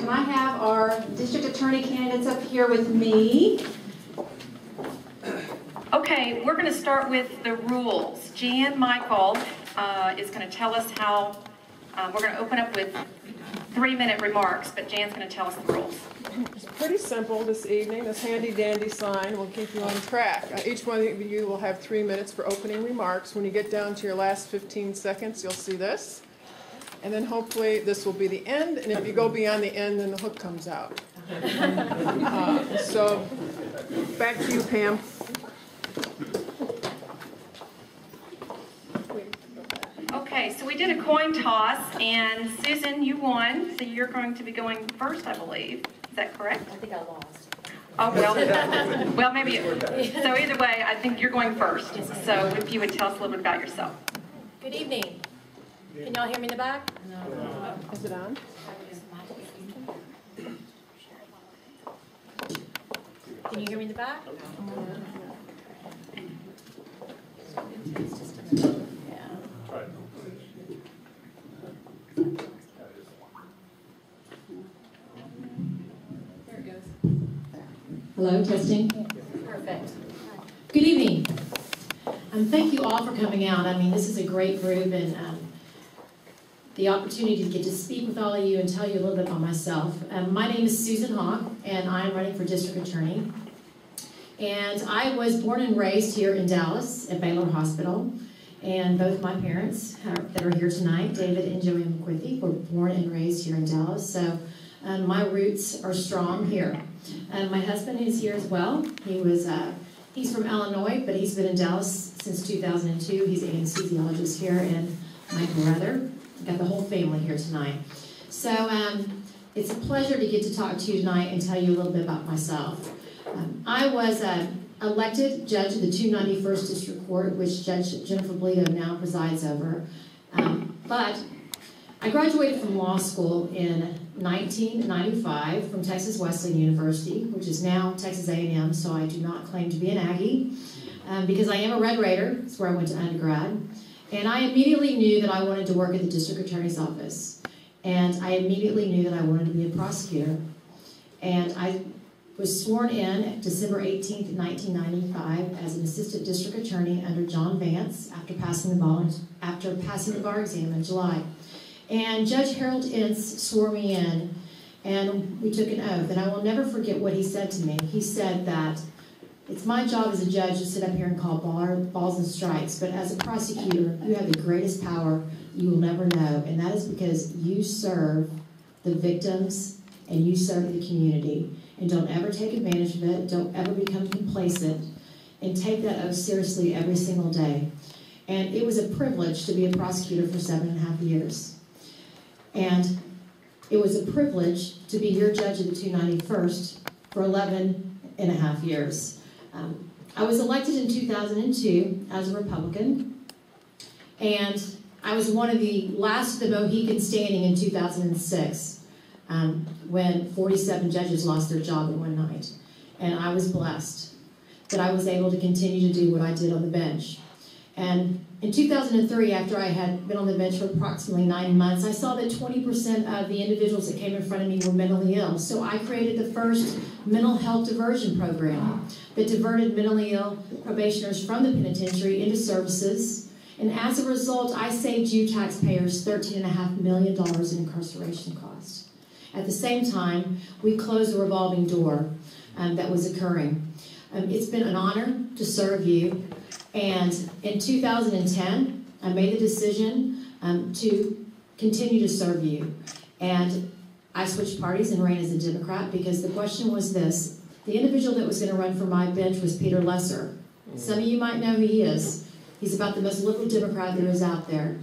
can I have our district attorney candidates up here with me? Okay, we're going to start with the rules. Jan Michael is going to tell us how, we're going to open up with 3-minute remarks, but Jan's going to tell us the rules. It's pretty simple this evening. This handy dandy sign will keep you on track. Each one of you will have 3 minutes for opening remarks. When you get down to your last 15 seconds, you'll see this. And then hopefully this will be the end, and if you go beyond the end, then the hook comes out. So back to you, Pam. Okay, so we did a coin toss, and Susan, you won, so you're going to be going first, I believe. Is that correct? I think I lost. Oh, well, maybe. So either way, I think you're going first. So if you would tell us a little bit about yourself. Good evening. Can y'all hear me in the back? No. Is it on? Can you hear me in the back? There it goes. Hello, testing. Perfect. Good evening. Thank you all for coming out. I mean, this is a great group, and the opportunity to get to speak with all of you and tell you a little bit about myself. My name is Susan Hawk, and I'm running for district attorney. And I was born and raised here in Dallas at Baylor Hospital. And both my parents that are here tonight, David and Joanne McQuithy, were born and raised here in Dallas. So my roots are strong here. My husband is here as well. He's from Illinois, but he's been in Dallas since 2002. He's an anesthesiologist here, and my brother. Got the whole family here tonight. So it's a pleasure to get to talk to you tonight and tell you a little bit about myself. I was elected judge of the 291st District Court, which Judge Jennifer Bleedo now presides over. But I graduated from law school in 1995 from Texas Wesleyan University, which is now Texas A&M, so I do not claim to be an Aggie, because I am a Red Raider. That's where I went to undergrad. And I immediately knew that I wanted to work at the district attorney's office. And I immediately knew that I wanted to be a prosecutor. And I was sworn in December 18th, 1995 as an assistant district attorney under John Vance after passing the bar exam in July. And Judge Harold Ince swore me in, and we took an oath. And I will never forget what he said to me. He said that it's my job as a judge to sit up here and call balls and strikes, but as a prosecutor, you have the greatest power you will never know, and that is because you serve the victims and you serve the community. And don't ever take advantage of it, don't ever become complacent, and take that oath seriously every single day. And it was a privilege to be a prosecutor for 7.5 years. And it was a privilege to be your judge of the 291st for 11.5 years. I was elected in 2002 as a Republican, and I was one of the last of the Mohicans standing in 2006 when 47 judges lost their job in one night. And I was blessed that I was able to continue to do what I did on the bench. And in 2003, after I had been on the bench for approximately 9 months, I saw that 20% of the individuals that came in front of me were mentally ill. So I created the first mental health diversion program that diverted mentally ill probationers from the penitentiary into services. And as a result, I saved you taxpayers $13.5 million in incarceration costs. At the same time, we closed a revolving door that was occurring. It's been an honor to serve you. And in 2010, I made the decision to continue to serve you. And I switched parties and ran as a Democrat because the question was this. The individual that was going to run for my bench was Peter Lesser. Some of you might know who he is. He's about the most liberal Democrat there is out there.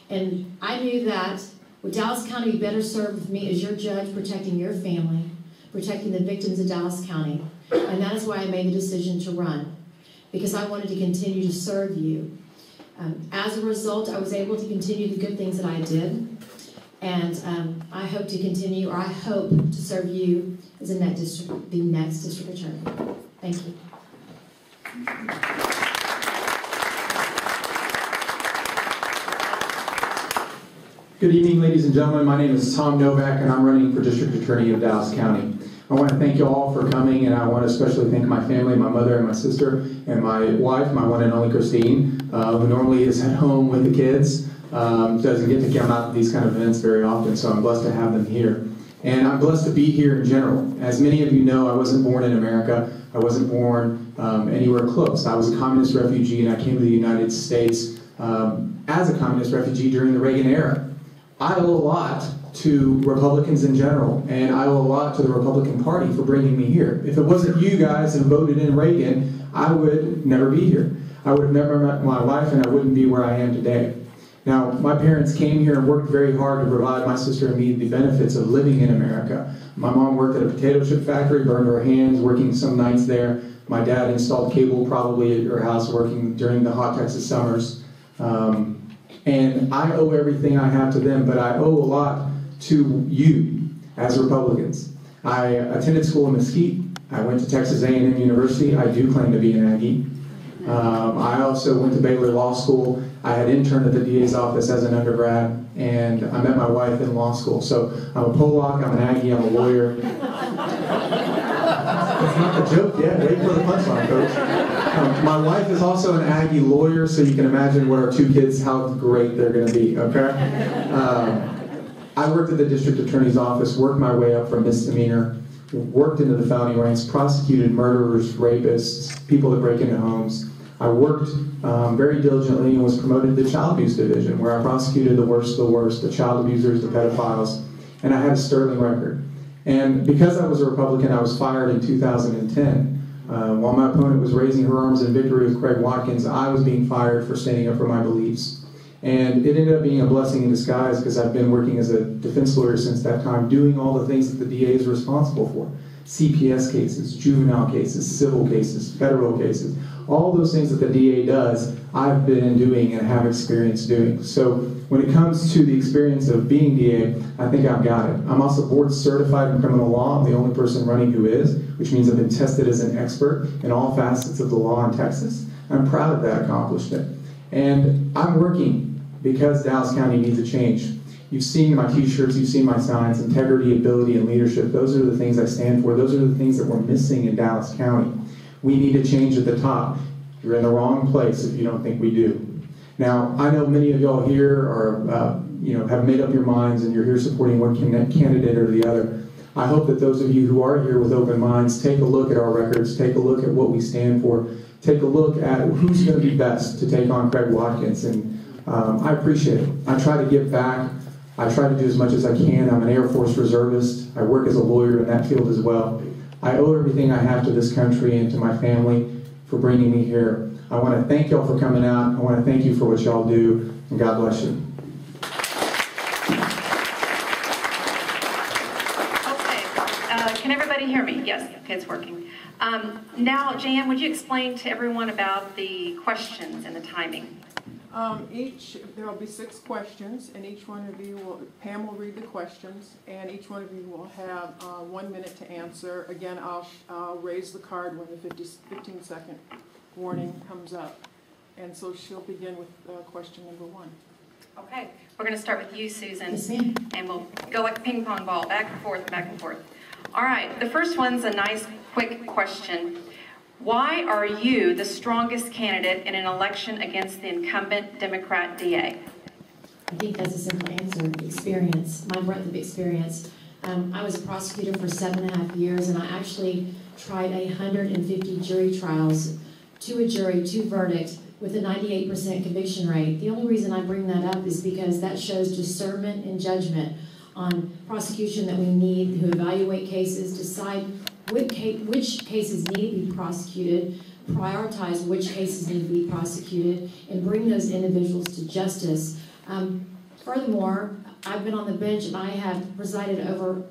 And I knew that would Dallas County be better served with me as your judge, protecting your family, protecting the victims of Dallas County. And that is why I made the decision to run, because I wanted to continue to serve you. As a result, I was able to continue the good things that I did, and I hope to continue, or I hope to serve you as the next district attorney. Thank you. Good evening, ladies and gentlemen. My name is Tom Nowak, and I'm running for District Attorney of Dallas County. I want to thank you all for coming, and I want to especially thank my family, my mother and my sister, and my wife, my one and only Christine, who normally is at home with the kids. Doesn't get to come out to these kind of events very often, so I'm blessed to have them here. And I'm blessed to be here in general. As many of you know, I wasn't born in America. I wasn't born anywhere close. I was a communist refugee, and I came to the United States as a communist refugee during the Reagan era. I owe a lot to Republicans in general, and I owe a lot to the Republican Party for bringing me here. If it wasn't you guys who voted in Reagan, I would never be here. I would have never met my wife, and I wouldn't be where I am today. Now, my parents came here and worked very hard to provide my sister and me the benefits of living in America. My mom worked at a potato chip factory, burned her hands working some nights there. My dad installed cable probably at her house working during the hot Texas summers. And I owe everything I have to them, but I owe a lot to you as Republicans. I attended school in Mesquite. I went to Texas A&M University. I do claim to be an Aggie. I also went to Baylor Law School. I had interned at the DA's office as an undergrad, and I met my wife in law school. So I'm a Pollock, I'm an Aggie, I'm a lawyer. It's not a joke yet. Wait for the punchline, Coach. My wife is also an Aggie lawyer, so you can imagine what our two kids, how great they're going to be, okay? I worked at the district attorney's office, worked my way up from misdemeanor, worked into the felony ranks, prosecuted murderers, rapists, people that break into homes. I worked very diligently and was promoted to the child abuse division, where I prosecuted the worst of the worst, the child abusers, the pedophiles, and I had a sterling record. And because I was a Republican, I was fired in 2010. While my opponent was raising her arms in victory with Craig Watkins, I was being fired for standing up for my beliefs. And it ended up being a blessing in disguise because I've been working as a defense lawyer since that time, doing all the things that the DA is responsible for. CPS cases, juvenile cases, civil cases, federal cases. All those things that the DA does, I've been doing and have experience doing. So when it comes to the experience of being DA, I think I've got it. I'm also board certified in criminal law. I'm the only person running who is, which means I've been tested as an expert in all facets of the law in Texas. I'm proud of that accomplishment. And I'm working because Dallas County needs a change. You've seen my t-shirts, you've seen my signs, integrity, ability, and leadership. Those are the things I stand for. Those are the things that we're missing in Dallas County. We need a change at the top. You're in the wrong place if you don't think we do. Now, I know many of y'all here are, have made up your minds and you're here supporting one candidate or the other. I hope that those of you who are here with open minds take a look at our records, take a look at what we stand for, take a look at who's going to be best to take on Craig Watkins. And I appreciate it. I try to give back. I try to do as much as I can. I'm an Air Force reservist. I work as a lawyer in that field as well. I owe everything I have to this country and to my family for bringing me here. I want to thank y'all for coming out. I want to thank you for what y'all do, and God bless you. Okay, can everybody hear me? Yes, okay, it's working. Now, Jan, would you explain to everyone about the questions and the timing? There will be 6 questions, and each one of you Pam will read the questions, and each one of you will have 1 minute to answer. Again, I'll raise the card when the 15-second warning comes up. And so she'll begin with question number 1. Okay, we're going to start with you, Susan. Yes, ma'am. And we'll go like a ping pong ball, back and forth, back and forth. All right, the first one's a nice, quick question. Why are you the strongest candidate in an election against the incumbent Democrat DA? I think that's a simple answer. Experience, my breadth of experience. I was a prosecutor for 7.5 years, and I actually tried 150 jury trials, to a jury, to verdict, with a 98% conviction rate. The only reason I bring that up is because that shows discernment and judgment on prosecution that we need, who evaluate cases, decide which cases need to be prosecuted, prioritize which cases need to be prosecuted, and bring those individuals to justice. Furthermore, I've been on the bench and I have presided over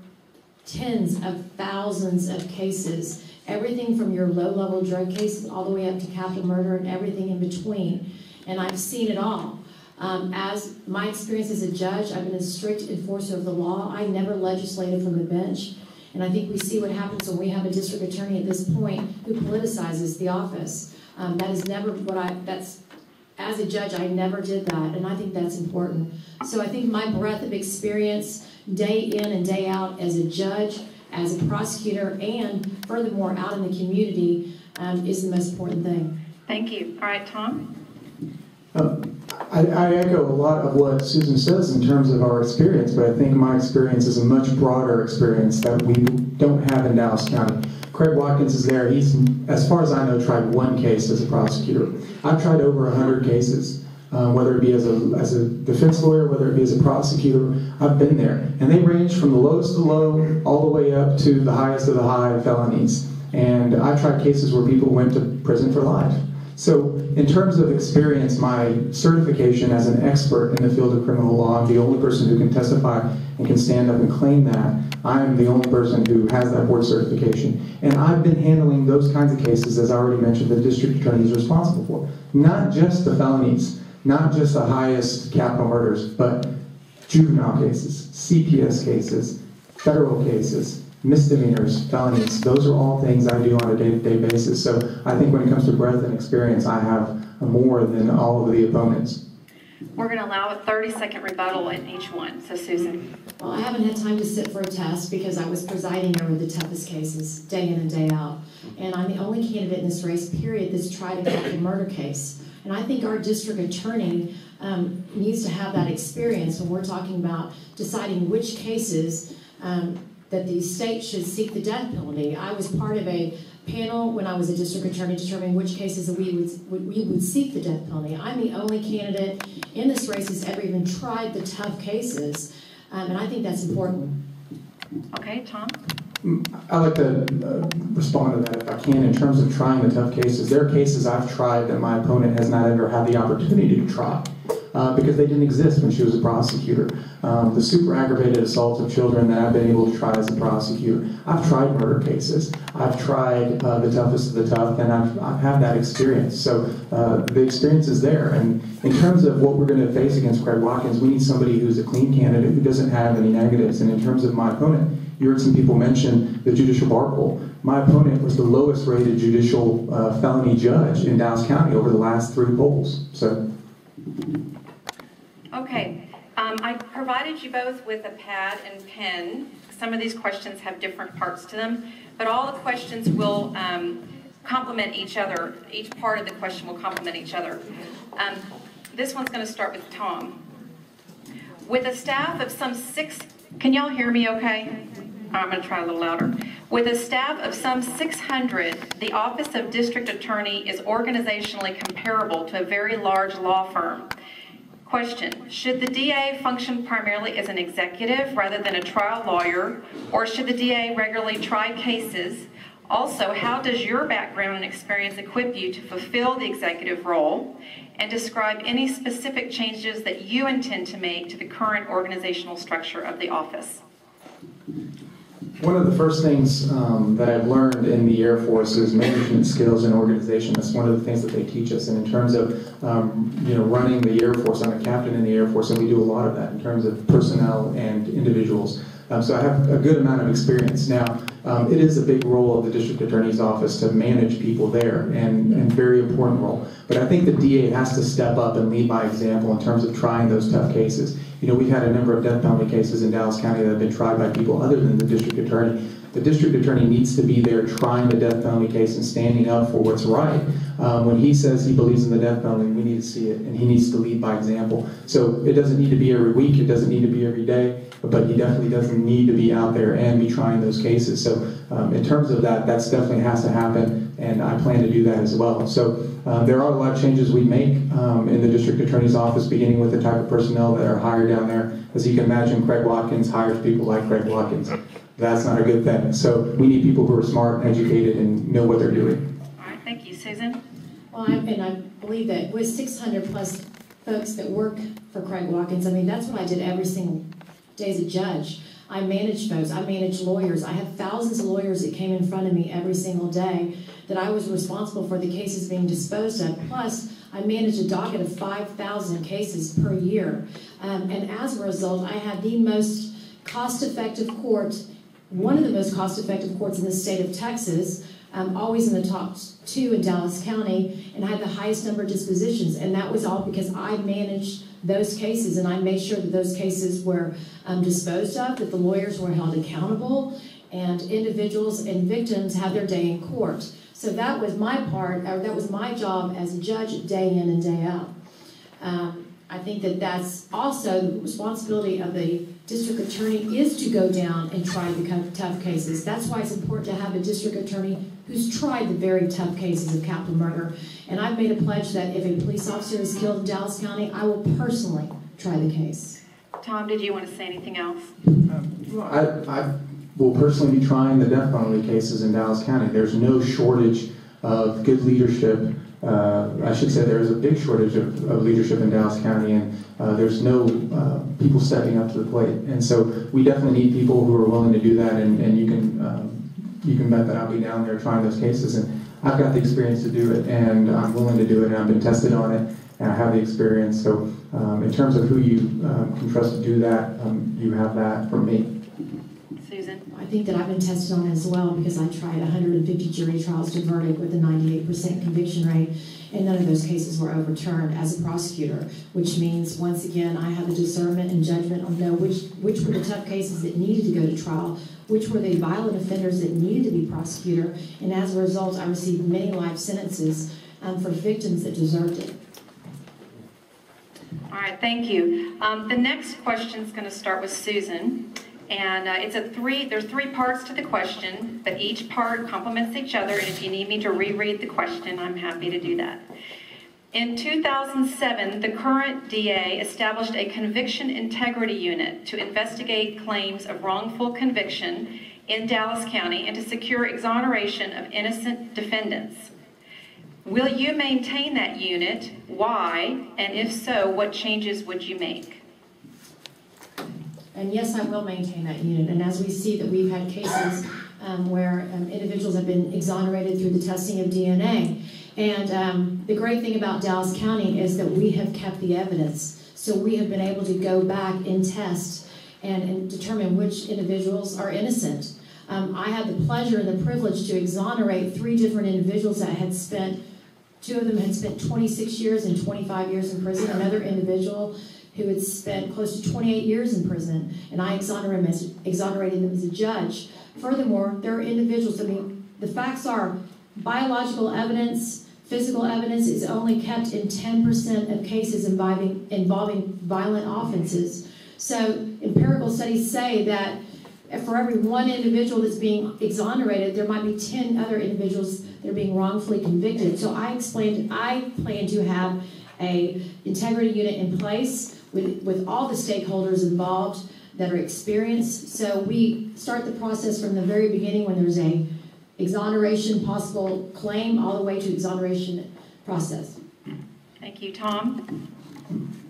tens of thousands of cases, everything from your low-level drug cases all the way up to capital murder and everything in between. And I've seen it all. As my experience as a judge, I've been a strict enforcer of the law. I never legislated from the bench. And I think we see what happens when we have a district attorney at this point who politicizes the office. That is never what that's as a judge, I never did that, and I think that's important. So I think my breadth of experience, day in and day out as a judge, as a prosecutor, and furthermore out in the community is the most important thing. Thank you. All right, Tom? I echo a lot of what Susan says in terms of our experience, but I think my experience is a much broader experience that we don't have in Dallas County. Craig Watkins is there. He's, as far as I know, tried one case as a prosecutor. I've tried over 100 cases, whether it be as a defense lawyer, whether it be as a prosecutor. I've been there. And they range from the lowest of the low all the way up to the highest of the high felonies. And I've tried cases where people went to prison for life. So in terms of experience, my certification as an expert in the field of criminal law, I'm the only person who can testify and can stand up and claim that. I'm the only person who has that board certification. And I've been handling those kinds of cases, as I already mentioned, the district attorney is responsible for. Not just the felonies, not just the highest capital murders, but juvenile cases, CPS cases, federal cases, misdemeanors, felonies. Those are all things I do on a day-to-day basis. So I think when it comes to breadth and experience, I have more than all of the opponents. We're going to allow a 30-second rebuttal in each one. So, Susan. Well, I haven't had time to sit for a test because I was presiding over the toughest cases, day in and day out. And I'm the only candidate in this race, period, that's tried a capital murder case. And I think our district attorney needs to have that experience when we're talking about deciding which cases that the state should seek the death penalty. I was part of a panel when I was a district attorney determining which cases we would seek the death penalty. I'm the only candidate in this race who's ever even tried the tough cases, and I think that's important. Okay, Tom? I like to respond to that if I can in terms of trying the tough cases. There are cases I've tried that my opponent has not ever had the opportunity to try because they didn't exist when she was a prosecutor. The super aggravated assault of children that I've been able to try as a prosecutor. I've tried murder cases. I've tried the toughest of the tough, and I've had that experience. So the experience is there. And in terms of what we're going to face against Craig Watkins, we need somebody who's a clean candidate who doesn't have any negatives. And in terms of my opponent, you heard some people mention the judicial bar poll. My opponent was the lowest rated judicial felony judge in Dallas County over the last 3 polls. So. Okay. I provided you both with a pad and pen. Some of these questions have different parts to them, but all the questions will complement each other. Each part of the question will complement each other. This one's going to start with Tom. With a staff of some 6... Can y'all hear me okay? I'm going to try a little louder. With a staff of some 600, the Office of District Attorney is organizationally comparable to a very large law firm. Question, should the DA function primarily as an executive rather than a trial lawyer, or should the DA regularly try cases? Also, how does your background and experience equip you to fulfill the executive role? And describe any specific changes that you intend to make to the current organizational structure of the office. One of the first things that I've learned in the Air Force is management skills and organization. That's one of the things that they teach us. And in terms of running the Air Force, I'm a captain in the Air Force, and we do a lot of that in terms of personnel and individuals. So I have a good amount of experience. Now, it is a big role of the district attorney's office to manage people there, and very important role. But I think the DA has to step up and lead by example in terms of trying those tough cases. You know, we've had a number of death penalty cases in Dallas County that have been tried by people other than the district attorney. The district attorney needs to be there trying the death penalty case and standing up for what's right. When he says he believes in the death penalty, we need to see it, and he needs to lead by example. So it doesn't need to be every week, it doesn't need to be every day, but he definitely doesn't need to be out there and be trying those cases. So in terms of that, that's definitely has to happen, and I plan to do that as well. So there are a lot of changes we make in the district attorney's office, beginning with the type of personnel that are hired down there. As you can imagine, Craig Watkins hires people like Craig Watkins. That's not a good thing. So we need people who are smart and educated and know what they're doing. All right, thank you. Susan? Well, I believe that with 600 plus folks that work for Craig Watkins, I mean, that's what I did every single day as a judge. I manage folks, I manage lawyers. I have thousands of lawyers that came in front of me every single day that I was responsible for the cases being disposed of. Plus, I manage a docket of 5,000 cases per year. And as a result, I have the most cost-effective court, one of the most cost-effective courts in the state of Texas, always in the top 2 in Dallas County, and I had the highest number of dispositions, and that was all because I managed those cases, and I made sure that those cases were disposed of, that the lawyers were held accountable, and individuals and victims had their day in court. So that was my part, or that was my job as a judge day in and day out. I think that that's also the responsibility of the district attorney is to go down and try the tough cases. That's why it's important to have a district attorney who's tried the very tough cases of capital murder. And I've made a pledge that if a police officer is killed in Dallas County, I will personally try the case. Tom, did you want to say anything else? I will personally be trying the death penalty cases in Dallas County. There's no shortage of good leadership. I should say there's a big shortage of leadership in Dallas County, and there's no people stepping up to the plate. And so we definitely need people who are willing to do that, and you can bet that I'll be down there trying those cases. And I've got the experience to do it, and I'm willing to do it, and I've been tested on it, and I have the experience. So in terms of who you can trust to do that, you have that from me. Susan? I think that I've been tested on it as well because I tried 150 jury trials to verdict with a 98% conviction rate, and none of those cases were overturned as a prosecutor, which means, once again, I have the discernment and judgment on know which were the tough cases that needed to go to trial, which were the violent offenders that needed to be prosecutor, and as a result, I received many life sentences for victims that deserved it. All right, thank you. The next question is going to start with Susan. And there's 3 parts to the question, but each part complements each other, and if you need me to reread the question, I'm happy to do that. In 2007, the current DA established a conviction integrity unit to investigate claims of wrongful conviction in Dallas County and to secure exoneration of innocent defendants. Will you maintain that unit? Why? And if so, what changes would you make? And yes, I will maintain that unit. And as we see that we've had cases where individuals have been exonerated through the testing of DNA. And the great thing about Dallas County is that we have kept the evidence. So we have been able to go back and test and determine which individuals are innocent. I had the pleasure and the privilege to exonerate 3 different individuals that had spent, 2 of them had spent 26 years and 25 years in prison. Another individual who had spent close to 28 years in prison, and I exonerated them as a judge. Furthermore, there are individuals, I mean, the facts are biological evidence, physical evidence is only kept in 10% of cases involving violent offenses. So empirical studies say that for every 1 individual that's being exonerated, there might be 10 other individuals that are being wrongfully convicted. So I plan to have an integrity unit in place with all the stakeholders involved that are experienced. So we start the process from the very beginning when there's a exoneration possible claim all the way to exoneration process. Thank you. Tom?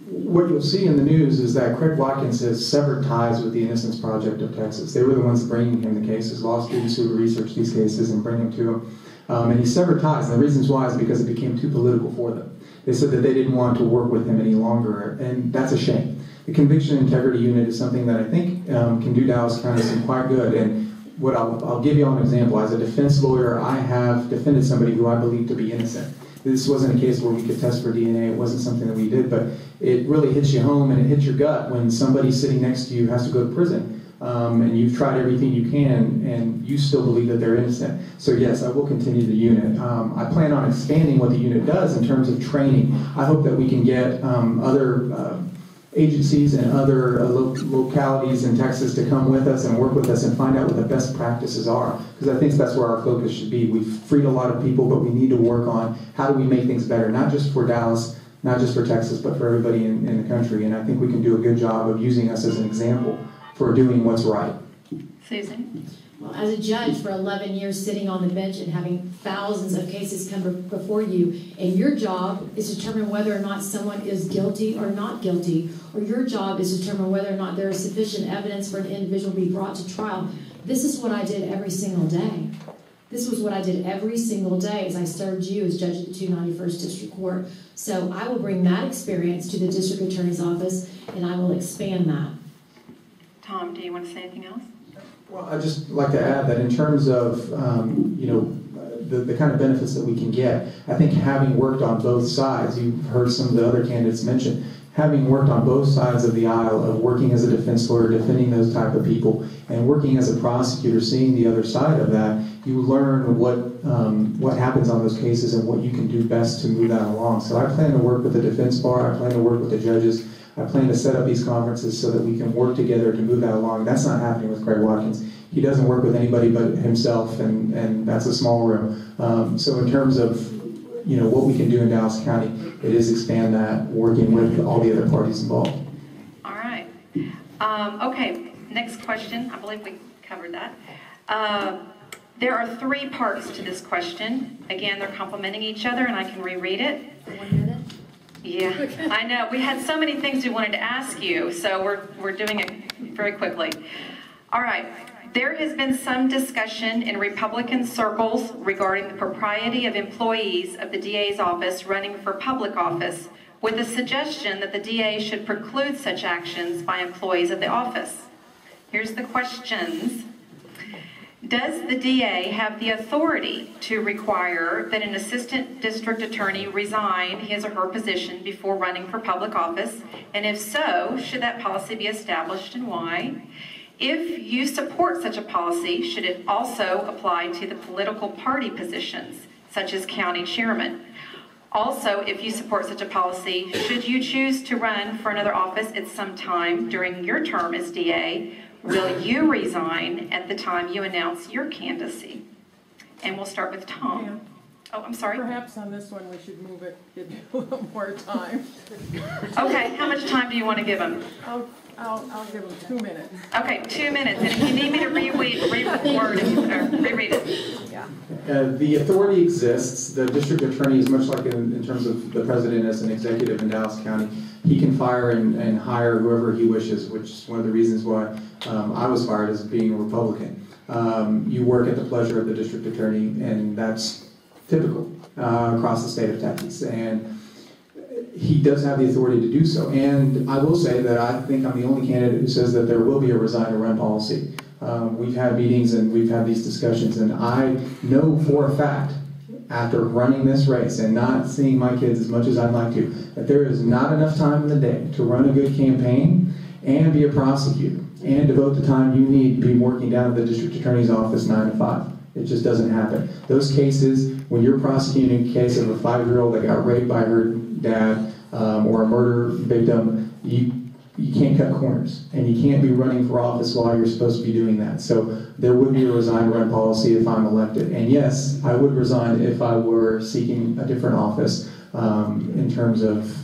What you'll see in the news is that Craig Watkins has severed ties with the Innocence Project of Texas. They were the ones bringing him the cases, law students who research these cases and bring them to him. And he severed ties, and the reasons why is because it became too political for them. They said that they didn't want to work with him any longer, and that's a shame. The Conviction Integrity Unit is something that I think can do Dallas County some quite good. And what I'll give you an example. As a defense lawyer, I have defended somebody who I believe to be innocent. This wasn't a case where we could test for DNA. It wasn't something that we did, but it really hits you home and it hits your gut when somebody sitting next to you has to go to prison. And you've tried everything you can, and you still believe that they're innocent. So yes, I will continue the unit. I plan on expanding what the unit does in terms of training. I hope that we can get other agencies and other localities in Texas to come with us and work with us and find out what the best practices are, because I think that's where our focus should be. We've freed a lot of people, but we need to work on how do we make things better, not just for Dallas, not just for Texas, but for everybody in the country. And I think we can do a good job of using us as an example for doing what's right. Susan? Well, as a judge for 11 years sitting on the bench and having thousands of cases come before you, and your job is to determine whether or not someone is guilty or not guilty, or your job is to determine whether or not there is sufficient evidence for an individual to be brought to trial. This is what I did every single day. This was what I did every single day as I served you as judge of the 291st District Court. So I will bring that experience to the District Attorney's Office, and I will expand that. Tom, do you want to say anything else? Well, I'd just like to add that in terms of, the kind of benefits that we can get. I think having worked on both sides, you've heard some of the other candidates mention, having worked on both sides of the aisle of working as a defense lawyer, defending those type of people, and working as a prosecutor, seeing the other side of that, you learn what happens on those cases and what you can do best to move that along. So I plan to work with the defense bar, I plan to work with the judges, I plan to set up these conferences so that we can work together to move that along. That's not happening with Craig Watkins. He doesn't work with anybody but himself, and that's a small room. So in terms of what we can do in Dallas County, it is expand that, working with all the other parties involved. All right. Okay, next question. I believe we covered that. There are 3 parts to this question. Again, they're complementing each other, and I can reread it. 1 minute? Yeah, I know. We had so many things we wanted to ask you, so we're doing it very quickly. All right. There has been some discussion in Republican circles regarding the propriety of employees of the DA's office running for public office, with the suggestion that the DA should preclude such actions by employees of the office. Here's the questions. Does the DA have the authority to require that an assistant district attorney resign his or her position before running for public office? And if so, should that policy be established and why? If you support such a policy, should it also apply to the political party positions, such as county chairman? Also, if you support such a policy, should you choose to run for another office at some time during your term as DA, will you resign at the time you announce your candidacy? And we'll start with Tom. Yeah. Oh, I'm sorry. Perhaps on this one we should move it, give you a little more time. Okay, how much time do you want to give him? I'll give them 2 minutes. Okay, 2 minutes. And if you need me to reread it. Yeah. The authority exists. The district attorney is much like in terms of the president as an executive in Dallas County. He can fire and hire whoever he wishes, which is one of the reasons why I was fired as being a Republican. You work at the pleasure of the district attorney, and that's typical across the state of Texas. And he does have the authority to do so. And I will say that I think I'm the only candidate who says that there will be a resign or run policy. We've had meetings and we've had these discussions, and I know for a fact, after running this race and not seeing my kids as much as I'd like to, that there is not enough time in the day to run a good campaign and be a prosecutor and devote the time you need to be working down at the district attorney's office 9 to 5. It just doesn't happen. Those cases, when you're prosecuting a case of a 5-year-old that got raped by her dad or a murder victim, you can't cut corners, and you can't be running for office while you're supposed to be doing that. So there would be a resign run policy if I'm elected. And yes, I would resign if I were seeking a different office in terms of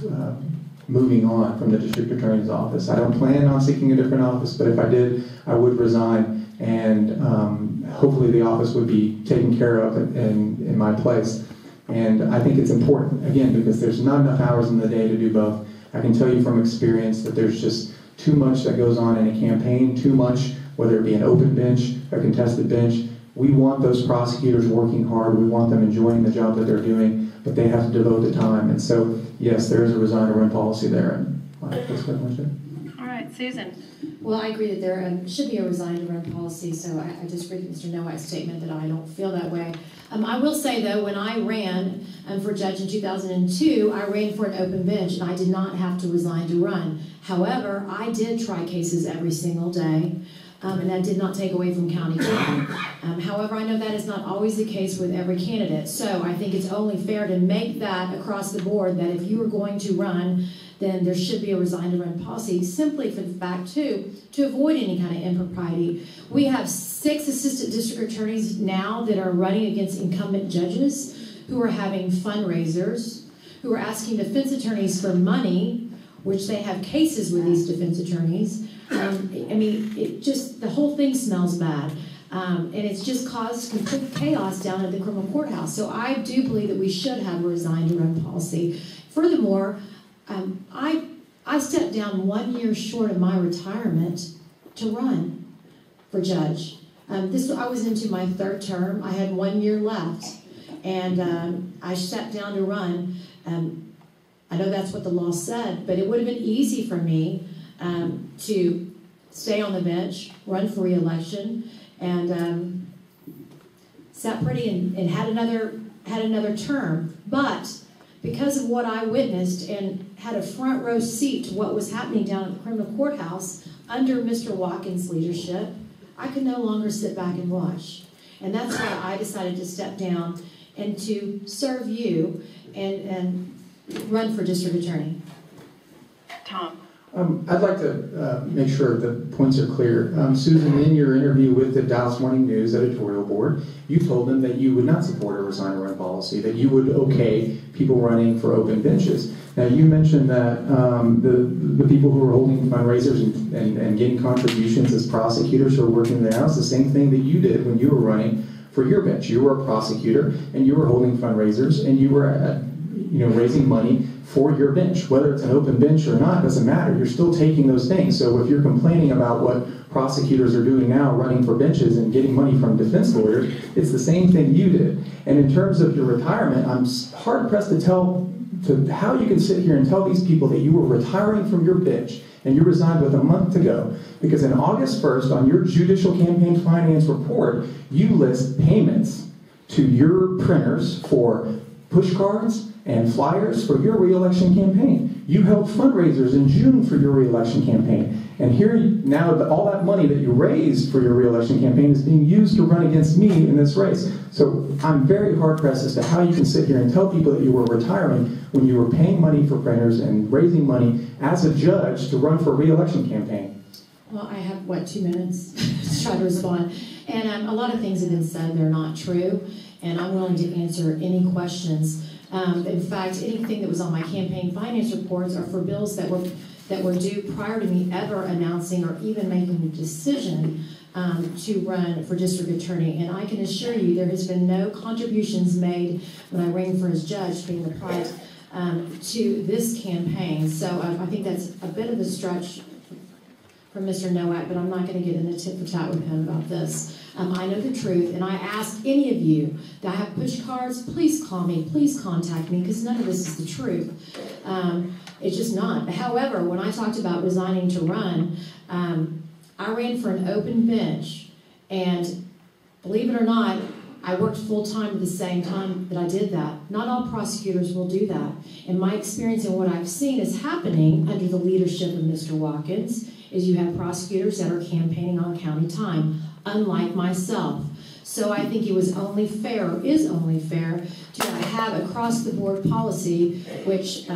moving on from the district attorney's office. I don't plan on seeking a different office, but if I did, I would resign, and hopefully the office would be taken care of in my place. And I think it's important, again, because there's not enough hours in the day to do both. I can tell you from experience that there's just too much that goes on in a campaign, too much, whether it be an open bench, a contested bench. We want those prosecutors working hard. We want them enjoying the job that they're doing, but they have to devote the time. And so, yes, there is a resign or run policy there. And that's what I want to say. All right, Susan. Well, I agree that there should be a resign to run policy, so I just read Mr. Nowak's statement that I don't feel that way. I will say, though, when I ran for judge in 2002, I ran for an open bench, and I did not have to resign to run. However, I did try cases every single day, and that did not take away from county time. However, I know that is not always the case with every candidate, so I think it's only fair to make that across the board that if you are going to run, then there should be a resign to run policy, simply for the fact, too, to avoid any kind of impropriety. We have 6 assistant district attorneys now that are running against incumbent judges who are having fundraisers, who are asking defense attorneys for money, which they have cases with these defense attorneys. I mean, the whole thing smells bad. And it's just caused complete chaos down at the criminal courthouse. So I do believe that we should have a resign to run policy. Furthermore, I stepped down 1 year short of my retirement to run for judge. I was into my 3rd term. I had 1 year left, and I stepped down to run. I know that's what the law said, but it would have been easy for me to stay on the bench, run for re-election, and sat pretty and had another term. But because of what I witnessed and had a front row seat to what was happening down at the criminal courthouse under Mr. Watkins' leadership, I could no longer sit back and watch. And that's why I decided to step down and to serve you and run for district attorney. Tom. I'd like to make sure the points are clear. Susan, in your interview with the Dallas Morning News editorial board, you told them that you would not support a resign or run policy, that you would okay people running for open benches. Now, you mentioned that the people who are holding fundraisers and getting contributions as prosecutors who are working there now, it's the same thing that you did when you were running for your bench. You were a prosecutor, and you were holding fundraisers, and you were raising money for your bench. Whether it's an open bench or not, doesn't matter. You're still taking those things. So if you're complaining about what prosecutors are doing now, running for benches and getting money from defense lawyers, it's the same thing you did. And in terms of your retirement, I'm hard-pressed to how you can sit here and tell these people that you were retiring from your bench and you resigned with a month to go. Because in August 1st, on your judicial campaign finance report, you list payments to your printers for push cards and flyers for your re-election campaign. You held fundraisers in June for your re-election campaign. And here, now all that money that you raised for your re-election campaign is being used to run against me in this race. So I'm very hard-pressed as to how you can sit here and tell people that you were retiring when you were paying money for printers and raising money as a judge to run for a re-election campaign. Well, I have, 2 minutes to try to respond. And a lot of things have been said, they're not true. And I'm willing to answer any questions. In fact, anything that was on my campaign finance reports are for bills that were due prior to me ever announcing or even making the decision to run for district attorney. And I can assure you there has been no contributions made when I ran for as judge being applied to this campaign. So I think that's a bit of a stretch from Mr. Nowak, but I'm not going to get into tit for tat with him about this. I know the truth, and I ask any of you that have push cards, please call me, please contact me, because none of this is the truth. It's just not. However, when I talked about resigning to run, I ran for an open bench, and believe it or not, I worked full-time at the same time that I did that. Not all prosecutors will do that. And my experience and what I've seen is happening under the leadership of Mr. Watkins is you have prosecutors that are campaigning on county time, unlike myself. So I think it was only fair, or is only fair, to have across-the-board policy, which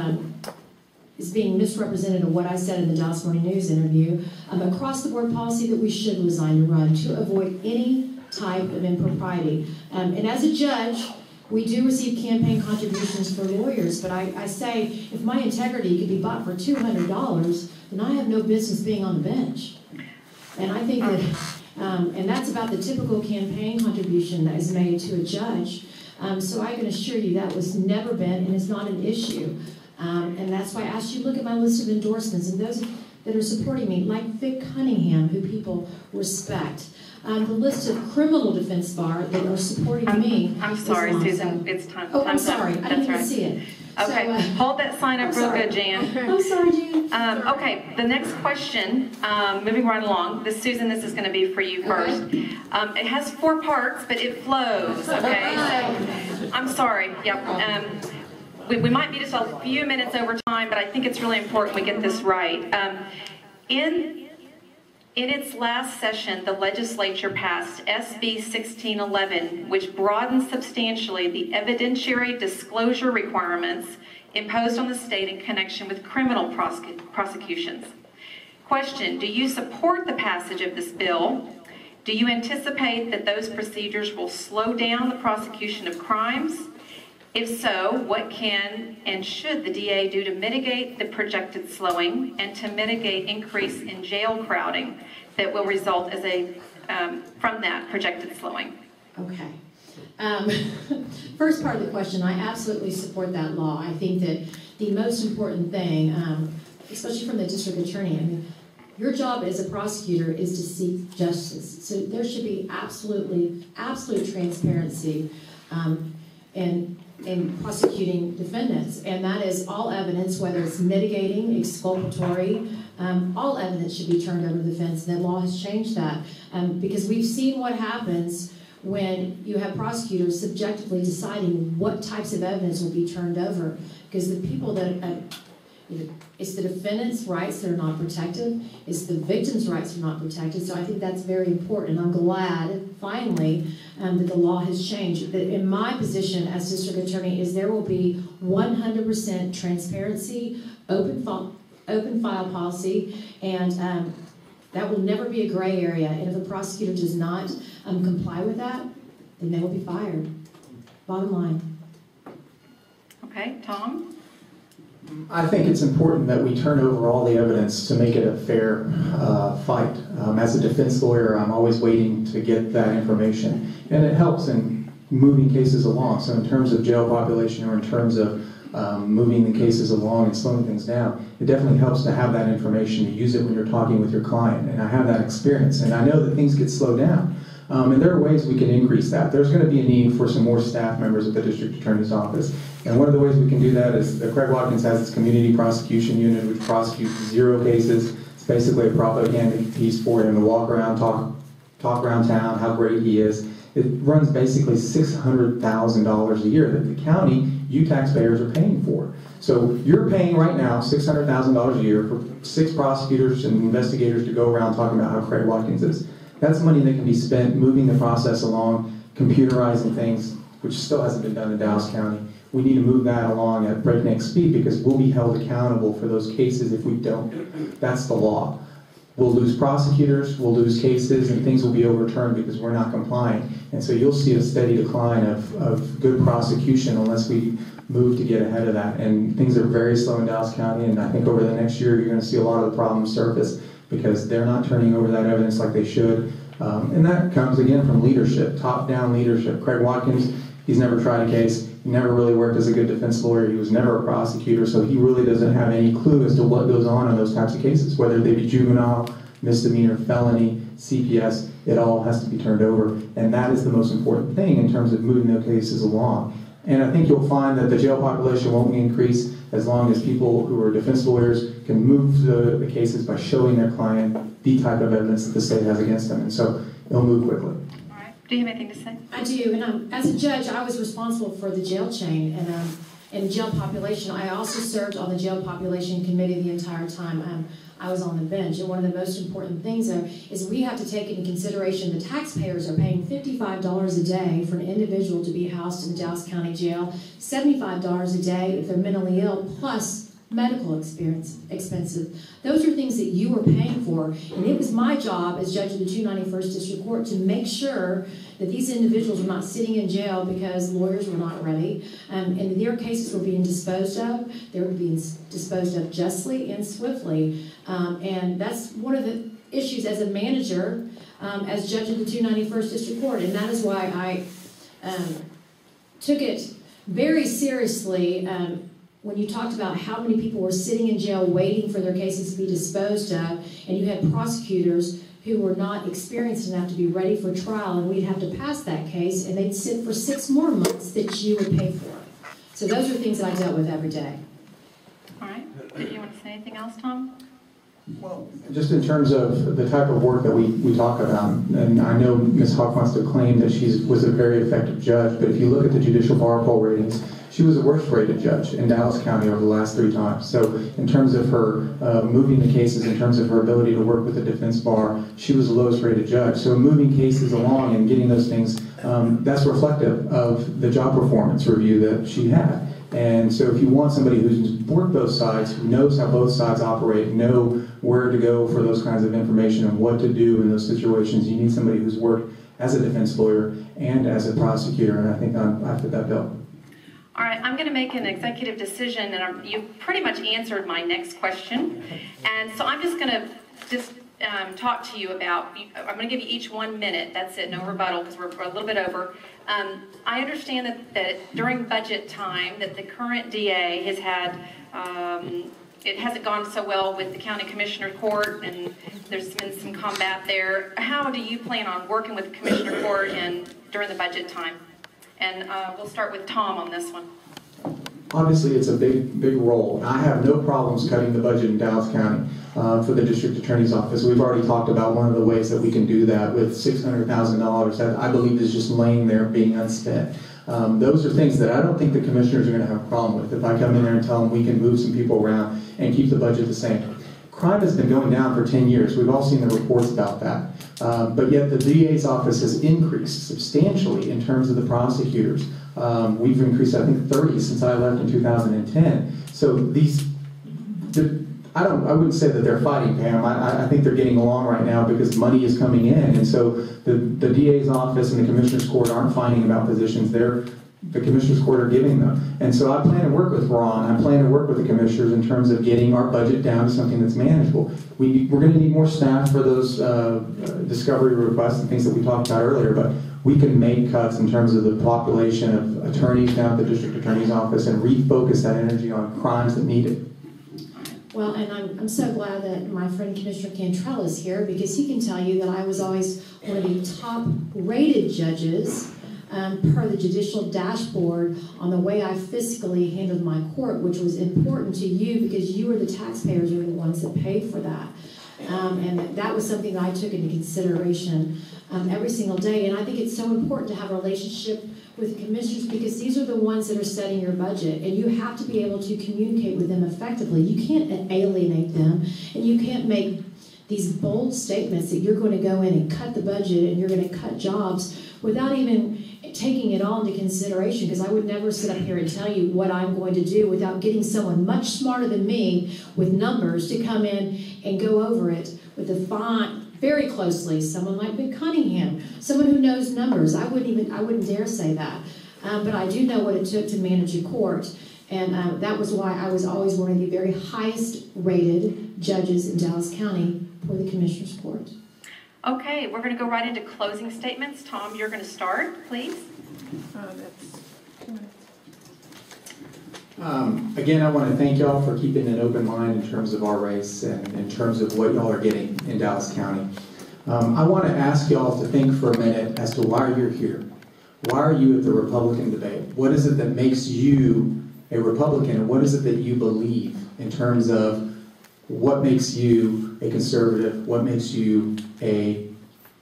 is being misrepresented of what I said in the Dallas Morning News interview, across-the-board policy that we should resign to run to avoid any type of impropriety. And as a judge, we do receive campaign contributions for lawyers, but I say if my integrity could be bought for $200, then I have no business being on the bench. And I think that, and that's about the typical campaign contribution that is made to a judge. So I can assure you that was never been and is not an issue. And that's why I asked you to look at my list of endorsements and those that are supporting me, like Vic Cunningham, who people respect. The list of criminal defense bar that are supporting me. I'm sorry, Susan. It's time. Oh, I'm sorry. I didn't even see it. Okay, so, hold that sign up real good, Jan. I'm sorry, Jan. Okay, the next question, moving right along. Susan, this is going to be for you first. It has 4 parts, but it flows, okay? So, I'm sorry. Yep. We might be just a few minutes over time, but I think it's really important we get this right. In its last session, the legislature passed SB 1611, which broadened substantially the evidentiary disclosure requirements imposed on the state in connection with criminal prosecutions. Question, do you support the passage of this bill? Do you anticipate that those procedures will slow down the prosecution of crimes? If so, what can and should the DA do to mitigate the projected slowing and to mitigate increase in jail crowding that will result as from that projected slowing? Okay. First part of the question, I absolutely support that law. I think that the most important thing, especially from the district attorney, I mean, your job as a prosecutor is to seek justice. So there should be absolute transparency in prosecuting defendants, and that is all evidence, whether it's mitigating, exculpatory, all evidence should be turned over to the defense. The law has changed that because we've seen what happens when you have prosecutors subjectively deciding what types of evidence will be turned over. Because the people that, it's the defendant's rights that are not protected, it's the victim's rights that are not protected, so I think that's very important. I'm glad, finally, that the law has changed. That in my position as district attorney is there will be 100% transparency, open file policy, and that will never be a gray area. And if a prosecutor does not comply with that, then they will be fired. Bottom line. Okay, Tom? I think it's important that we turn over all the evidence to make it a fair fight. As a defense lawyer, I'm always waiting to get that information, and it helps in moving cases along. So in terms of jail population or in terms of moving the cases along and slowing things down, it definitely helps to have that information, to use it when you're talking with your client. And I have that experience, and I know that things get slowed down. And there are ways we can increase that. There's going to be a need for some more staff members at the district attorney's office. And one of the ways we can do that is that Craig Watkins has its community prosecution unit, which prosecutes 0 cases. It's basically a propaganda piece for him to walk around, talk around town, how great he is. It runs basically $600,000 a year that the county, you taxpayers, are paying for. So you're paying right now $600,000 a year for 6 prosecutors and investigators to go around talking about how Craig Watkins is. That's money that can be spent moving the process along, computerizing things, which still hasn't been done in Dallas County. We need to move that along at breakneck speed because we'll be held accountable for those cases if we don't. That's the law. We'll lose prosecutors, we'll lose cases, and things will be overturned because we're not complying. And so you'll see a steady decline of good prosecution unless we move to get ahead of that. And things are very slow in Dallas County, and I think over the next year you're going to see a lot of the problems surface because they're not turning over that evidence like they should. And that comes, again, from leadership, top-down leadership. Craig Watkins, he's never tried a case. He never really worked as a good defense lawyer. He was never a prosecutor, so he really doesn't have any clue as to what goes on in those types of cases, whether they be juvenile, misdemeanor, felony, CPS, it all has to be turned over. And that is the most important thing in terms of moving those cases along. And I think you'll find that the jail population won't increase as long as people who are defense lawyers can move the cases by showing their client the type of evidence that the state has against them. And so it'll move quickly. All right. Do you have anything to say? I do, and as a judge, I was responsible for the jail chain and jail population. I also served on the jail population committee the entire time I was on the bench. And one of the most important things is we have to take into consideration the taxpayers are paying $55 a day for an individual to be housed in the Dallas County Jail, $75 a day if they're mentally ill, plus medical expenses. Those are things that you were paying for, and it was my job as judge of the 291st District Court to make sure that these individuals were not sitting in jail because lawyers were not ready, and their cases were being disposed of. They were being disposed of justly and swiftly, and that's one of the issues as a manager, as judge of the 291st District Court, and that is why I took it very seriously when you talked about how many people were sitting in jail waiting for their cases to be disposed of, and you had prosecutors who were not experienced enough to be ready for trial, and we'd have to pass that case, and they'd sit for 6 more months that you would pay for. So those are things that I dealt with every day. All right. Did you want to say anything else, Tom? Well, just in terms of the type of work that we talk about, and I know Ms. Hawk wants to claim that she was a very effective judge, but if you look at the judicial bar poll ratings, she was the worst rated judge in Dallas County over the last 3 times. So in terms of her moving the cases, in terms of her ability to work with the defense bar, she was the lowest rated judge. So moving cases along and getting those things, that's reflective of the job performance review that she had. And so if you want somebody who's worked both sides, who knows how both sides operate, know where to go for those kinds of information and what to do in those situations, you need somebody who's worked as a defense lawyer and as a prosecutor, and I think I fit that bill. All right, I'm going to make an executive decision, and you've pretty much answered my next question. And so I'm just going to talk to you about, I'm going to give you each 1 minute. That's it, no rebuttal, because we're a little bit over. I understand that during budget time that the current DA has had, it hasn't gone so well with the county commissioner court, and there's been some combat there. How do you plan on working with the commissioner court during the budget time? And we'll start with Tom on this one. Obviously, it's a big role. And I have no problems cutting the budget in Dallas County for the district attorney's office. We've already talked about one of the ways that we can do that with $600,000 that I believe is just laying there being unspent. Those are things that I don't think the commissioners are going to have a problem with. If I come in there and tell them we can move some people around and keep the budget the same. Crime has been going down for 10 years. We've all seen the reports about that. But yet the DA's office has increased substantially in terms of the prosecutors. We've increased, I think, 30 since I left in 2010. So I wouldn't say that they're fighting, Pam. I think they're getting along right now because money is coming in. And so the DA's office and the Commissioner's Court aren't fighting about positions. The Commissioner's Court are giving them. And so I plan to work with Ron. I plan to work with the Commissioners in terms of getting our budget down to something that's manageable. We're going to need more staff for those discovery requests and things that we talked about earlier, but we can make cuts in terms of the population of attorneys down at the District Attorney's Office and refocus that energy on crimes that need it. Well, and I'm so glad that my friend Commissioner Cantrell is here because he can tell you that I was always one of the top rated judges per the judicial dashboard on the way I fiscally handled my court, which was important to you because you were the taxpayers, you were the ones that paid for that. And that was something that I took into consideration every single day. And I think it's so important to have a relationship with the commissioners because these are the ones that are setting your budget. And you have to be able to communicate with them effectively. You can't alienate them, and you can't make these bold statements that you're going to go in and cut the budget and you're going to cut jobs without even taking it all into consideration, because I would never sit up here and tell you what I'm going to do without getting someone much smarter than me with numbers to come in and go over it with a font very closely. Someone like Mick Cunningham, someone who knows numbers. I wouldn't dare say that, but I do know what it took to manage a court, and that was why I was always one of the very highest rated judges in Dallas County for the Commissioner's Court. Okay, we're going to go right into closing statements. Tom, you're going to start, please. Again, I want to thank y'all for keeping an open mind in terms of our race and in terms of what y'all are getting in Dallas County. I want to ask y'all to think for a minute as to why you're here. Why are you at the Republican debate? What is it that makes you a Republican, and what is it that you believe in terms of what makes you a conservative, what makes you a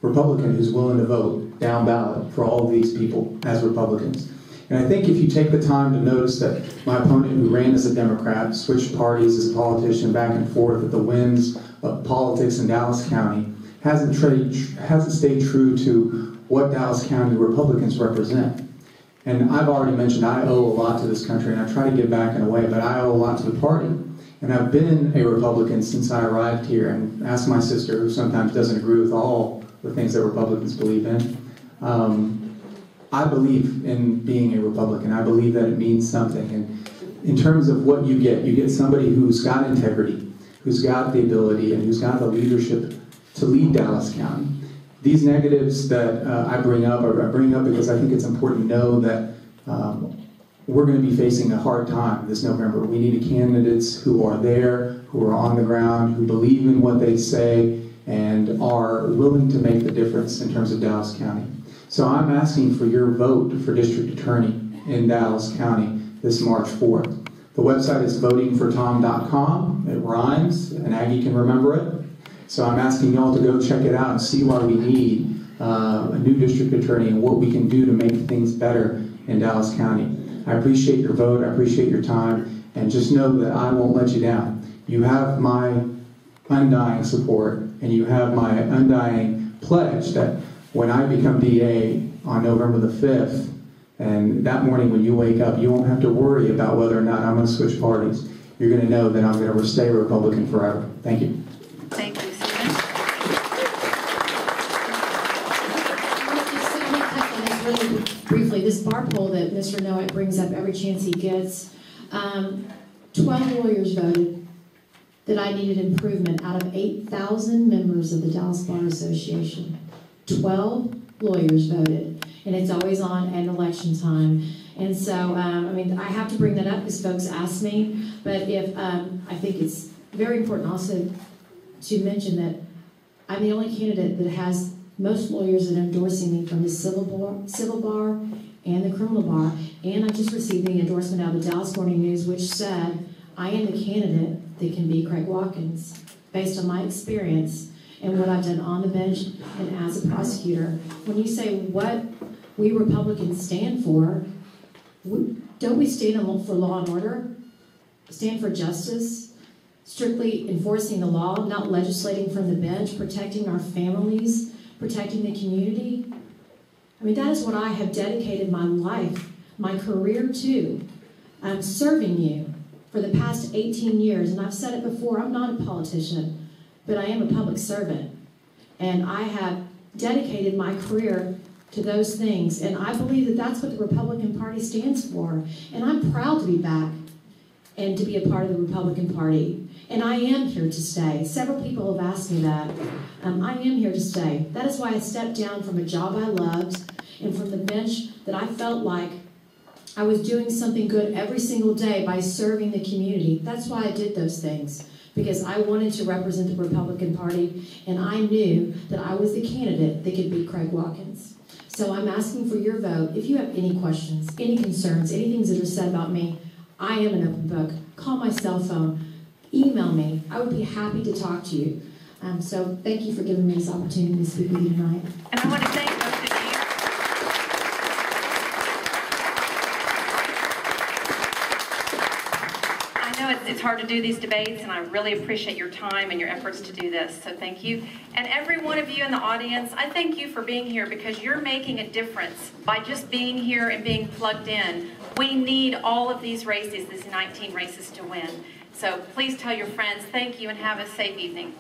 Republican who's willing to vote down ballot for all of these people as Republicans? And I think if you take the time to notice that my opponent who ran as a Democrat, switched parties as a politician back and forth at the whims of politics in Dallas County, hasn't stayed true to what Dallas County Republicans represent. And I've already mentioned I owe a lot to this country, and I try to give back in a way, but I owe a lot to the party. And I've been a Republican since I arrived here, and ask my sister, who sometimes doesn't agree with all the things that Republicans believe in. I believe in being a Republican. I believe that it means something. And in terms of what you get somebody who's got integrity, who's got the ability, and who's got the leadership to lead Dallas County. These negatives that I bring up because I think it's important to know that we're going to be facing a hard time this November. We need candidates who are there, who are on the ground, who believe in what they say, and are willing to make the difference in terms of Dallas County. So I'm asking for your vote for District Attorney in Dallas County this March 4th. The website is votingfortom.com. It rhymes, and Aggie can remember it. So I'm asking y'all to go check it out and see why we need a new district attorney and what we can do to make things better in Dallas County. I appreciate your vote, I appreciate your time, and just know that I won't let you down. You have my undying support, and you have my undying pledge that when I become DA on November the 5th, and that morning when you wake up, you won't have to worry about whether or not I'm going to switch parties. You're going to know that I'm going to stay Republican forever. Thank you. Thank you, Stephen. Really briefly, this bar poll that Mr. Nowak brings up every chance he gets, 12 lawyers voted that I needed improvement out of 8,000 members of the Dallas Bar Association. 12 lawyers voted, and it's always on at election time. And so, I mean, I have to bring that up because folks ask me, but if I think it's very important also to mention that I'm the only candidate that has most lawyers that are endorsing me from the civil bar and the criminal bar, and I just received the endorsement out of the Dallas Morning News, which said, I am the candidate that can beat Craig Watkins, based on my experience and what I've done on the bench and as a prosecutor. When you say what we Republicans stand for, don't we stand for law and order? Stand for justice? Strictly enforcing the law, not legislating from the bench, protecting our families, protecting the community? I mean, that is what I have dedicated my life, my career to. I'm serving you for the past 18 years, and I've said it before, I'm not a politician, but I am a public servant. And I have dedicated my career to those things, and I believe that that's what the Republican Party stands for. And I'm proud to be back and to be a part of the Republican Party. And I am here to stay. Several people have asked me that. I am here to stay. That is why I stepped down from a job I loved and from the bench that I felt like I was doing something good every single day by serving the community. That's why I did those things, because I wanted to represent the Republican Party, and I knew that I was the candidate that could beat Craig Watkins. So I'm asking for your vote. If you have any questions, any concerns, any things that are said about me, I am an open book. Call my cell phone. Email me. I would be happy to talk to you. So thank you for giving me this opportunity to speak with you tonight. And I want to thank both of you. I know it's hard to do these debates, and I really appreciate your time and your efforts to do this, so thank you. And every one of you in the audience, I thank you for being here, because you're making a difference by just being here and being plugged in. We need all of these races, these 19 races, to win. So please tell your friends. Thank you, and have a safe evening.